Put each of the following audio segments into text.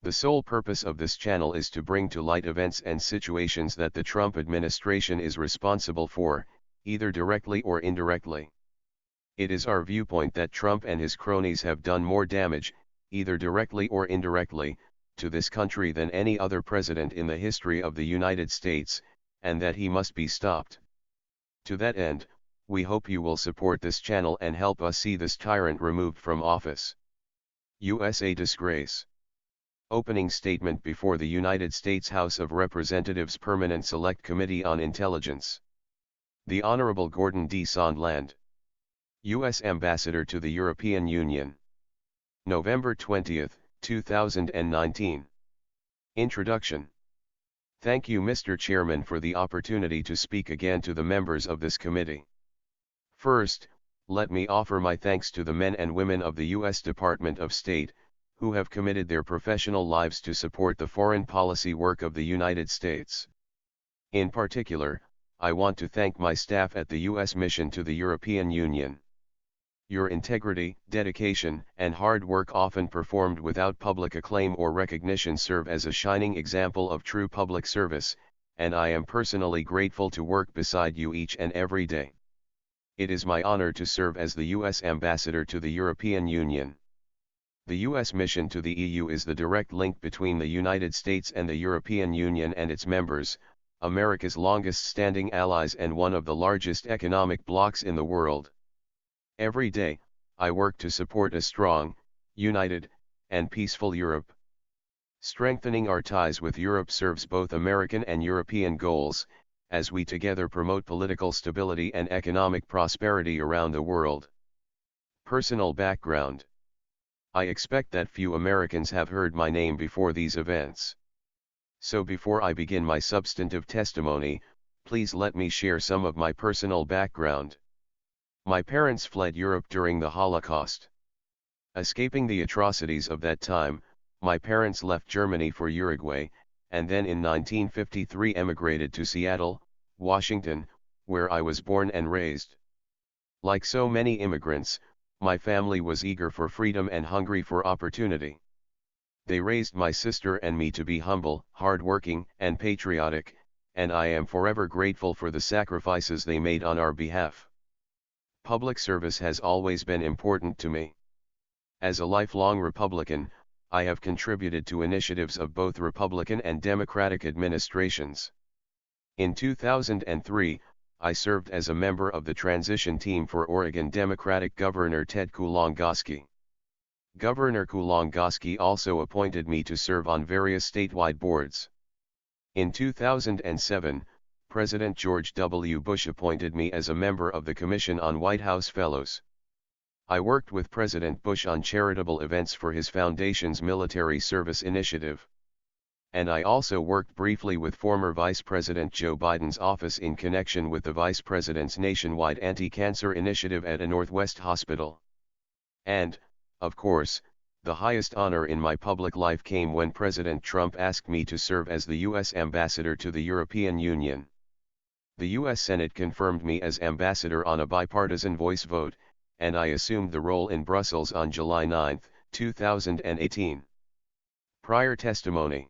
The sole purpose of this channel is to bring to light events and situations that the Trump administration is responsible for, either directly or indirectly. It is our viewpoint that Trump and his cronies have done more damage, either directly or indirectly, to this country than any other president in the history of the United States, and that he must be stopped. To that end, we hope you will support this channel and help us see this tyrant removed from office. USA disgrace. Opening statement before the United States House of Representatives Permanent Select Committee on Intelligence. The Honorable Gordon D. Sondland, U.S. Ambassador to the European Union. November 20, 2019. Introduction. Thank you, Mr. Chairman, for the opportunity to speak again to the members of this committee. First, let me offer my thanks to the men and women of the U.S. Department of State, who have committed their professional lives to support the foreign policy work of the United States. In particular, I want to thank my staff at the U.S. Mission to the European Union. Your integrity, dedication, and hard work, often performed without public acclaim or recognition, serve as a shining example of true public service, and I am personally grateful to work beside you each and every day. It is my honor to serve as the U.S. Ambassador to the European Union. The U.S. mission to the EU is the direct link between the United States and the European Union and its members, America's longest-standing allies and one of the largest economic blocs in the world. Every day, I work to support a strong, united, and peaceful Europe. Strengthening our ties with Europe serves both American and European goals, as we together promote political stability and economic prosperity around the world. Personal background. I expect that few Americans have heard my name before these events. So before I begin my substantive testimony, please let me share some of my personal background. My parents fled Europe during the Holocaust. Escaping the atrocities of that time, my parents left Germany for Uruguay, and then in 1953 emigrated to Seattle, Washington, where I was born and raised. Like so many immigrants, my family was eager for freedom and hungry for opportunity. They raised my sister and me to be humble, hardworking, and patriotic, and I am forever grateful for the sacrifices they made on our behalf. Public service has always been important to me. As a lifelong Republican, I have contributed to initiatives of both Republican and Democratic administrations. In 2003, I served as a member of the transition team for Oregon Democratic Governor Ted Kulongoski. Governor Kulongoski also appointed me to serve on various statewide boards. In 2007, President George W. Bush appointed me as a member of the Commission on White House Fellows. I worked with President Bush on charitable events for his foundation's military service initiative. And I also worked briefly with former Vice President Joe Biden's office in connection with the Vice President's nationwide anti-cancer initiative at a Northwest hospital. And, of course, the highest honor in my public life came when President Trump asked me to serve as the U.S. Ambassador to the European Union. The U.S. Senate confirmed me as ambassador on a bipartisan voice vote, and I assumed the role in Brussels on July 9, 2018. Prior testimony.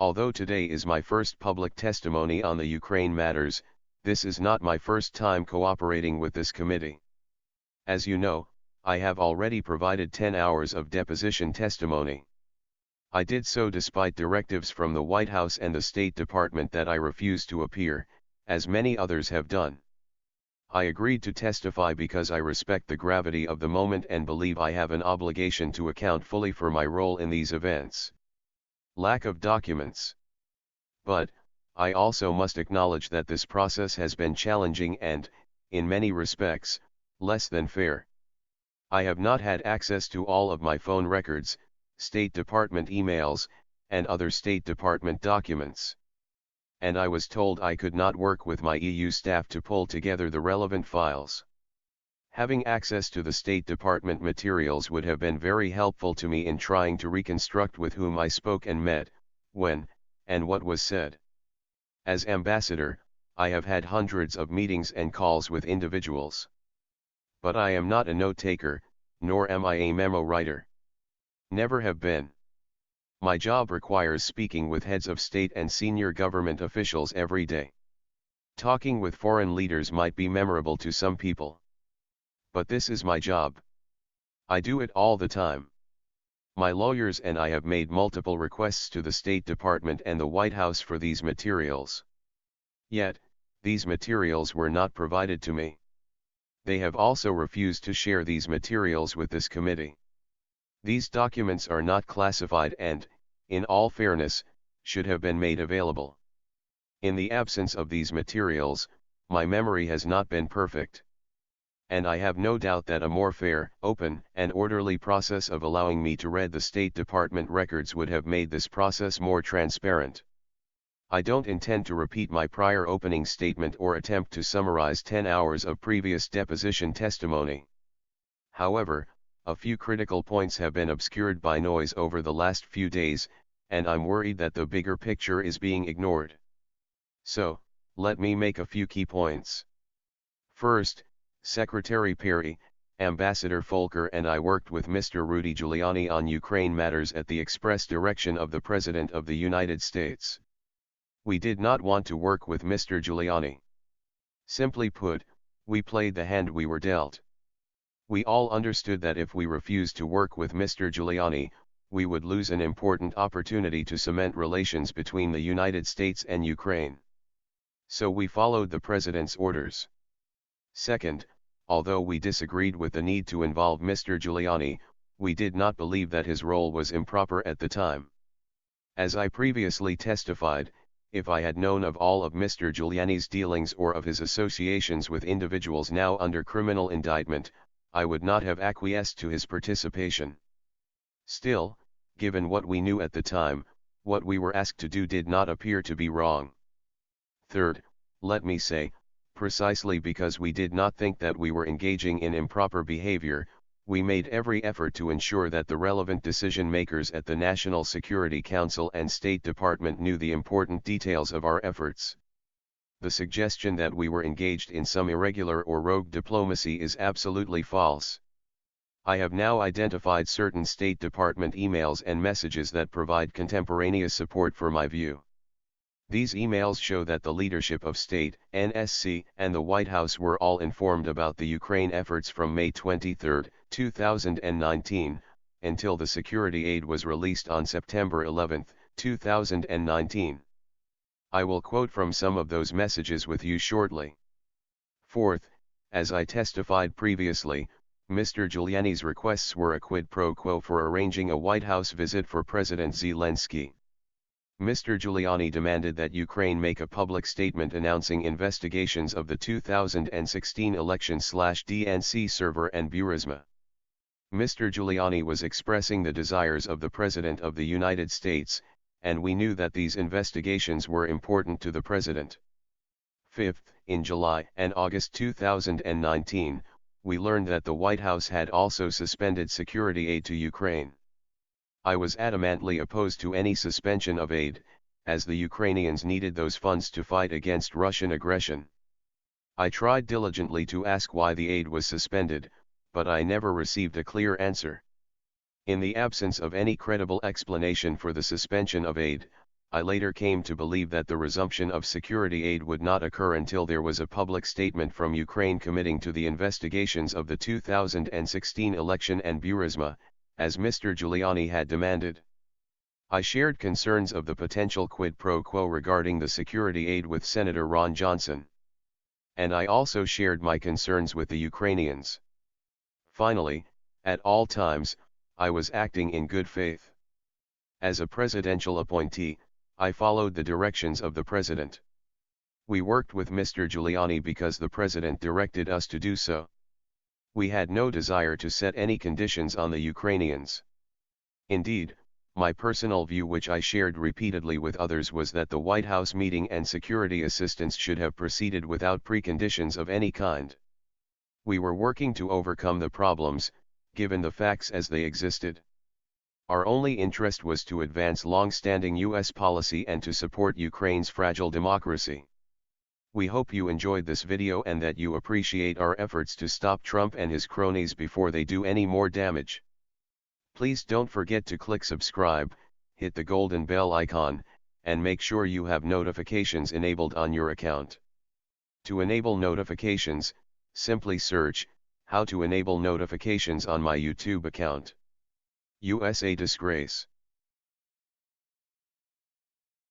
Although today is my first public testimony on the Ukraine matters, this is not my first time cooperating with this committee. As you know, I have already provided 10 hours of deposition testimony. I did so despite directives from the White House and the State Department that I refused to appear, as many others have done. I agreed to testify because I respect the gravity of the moment and believe I have an obligation to account fully for my role in these events. Lack of documents. But, I also must acknowledge that this process has been challenging and, in many respects, less than fair. I have not had access to all of my phone records, State Department emails, and other State Department documents. And I was told I could not work with my EU staff to pull together the relevant files. Having access to the State Department materials would have been very helpful to me in trying to reconstruct with whom I spoke and met, when, and what was said. As ambassador, I have had hundreds of meetings and calls with individuals. But I am not a note-taker, nor am I a memo writer. Never have been. My job requires speaking with heads of state and senior government officials every day. Talking with foreign leaders might be memorable to some people. But this is my job. I do it all the time. My lawyers and I have made multiple requests to the State Department and the White House for these materials. Yet, these materials were not provided to me. They have also refused to share these materials with this committee. These documents are not classified and, in all fairness, should have been made available. In the absence of these materials, my memory has not been perfect. And I have no doubt that a more fair, open, and orderly process of allowing me to read the State Department records would have made this process more transparent. I don't intend to repeat my prior opening statement or attempt to summarize 10 hours of previous deposition testimony. However, a few critical points have been obscured by noise over the last few days, and I'm worried that the bigger picture is being ignored. So, let me make a few key points. First, Secretary Perry, Ambassador Volker and I worked with Mr. Rudy Giuliani on Ukraine matters at the express direction of the President of the United States. We did not want to work with Mr. Giuliani. Simply put, we played the hand we were dealt. We all understood that if we refused to work with Mr. Giuliani, we would lose an important opportunity to cement relations between the United States and Ukraine. So we followed the President's orders. Second, although we disagreed with the need to involve Mr. Giuliani, we did not believe that his role was improper at the time. As I previously testified, if I had known of all of Mr. Giuliani's dealings or of his associations with individuals now under criminal indictment, I would not have acquiesced to his participation. Still, given what we knew at the time, what we were asked to do did not appear to be wrong. Third, let me say, precisely because we did not think that we were engaging in improper behavior, we made every effort to ensure that the relevant decision makers at the National Security Council and State Department knew the important details of our efforts. The suggestion that we were engaged in some irregular or rogue diplomacy is absolutely false. I have now identified certain State Department emails and messages that provide contemporaneous support for my view. These emails show that the leadership of state, NSC, and the White House were all informed about the Ukraine efforts from May 23, 2019, until the security aid was released on September 11, 2019. I will quote from some of those messages with you shortly. Fourth, as I testified previously, Mr. Giuliani's requests were a quid pro quo for arranging a White House visit for President Zelensky. Mr. Giuliani demanded that Ukraine make a public statement announcing investigations of the 2016 election/DNC server and Burisma. Mr. Giuliani was expressing the desires of the President of the United States, and we knew that these investigations were important to the President. Fifth, in July and August 2019, we learned that the White House had also suspended security aid to Ukraine. I was adamantly opposed to any suspension of aid, as the Ukrainians needed those funds to fight against Russian aggression. I tried diligently to ask why the aid was suspended, but I never received a clear answer. In the absence of any credible explanation for the suspension of aid, I later came to believe that the resumption of security aid would not occur until there was a public statement from Ukraine committing to the investigations of the 2016 election and Burisma, as Mr. Giuliani had demanded. I shared concerns of the potential quid pro quo regarding the security aid with Senator Ron Johnson. And I also shared my concerns with the Ukrainians. Finally, at all times, I was acting in good faith. As a presidential appointee, I followed the directions of the President. We worked with Mr. Giuliani because the President directed us to do so. We had no desire to set any conditions on the Ukrainians. Indeed, my personal view, which I shared repeatedly with others, was that the White House meeting and security assistance should have proceeded without preconditions of any kind. We were working to overcome the problems, given the facts as they existed. Our only interest was to advance long-standing U.S. policy and to support Ukraine's fragile democracy. We hope you enjoyed this video and that you appreciate our efforts to stop Trump and his cronies before they do any more damage. Please don't forget to click subscribe, hit the golden bell icon, and make sure you have notifications enabled on your account. To enable notifications, simply search, "How to enable notifications on my YouTube account." USA disgrace.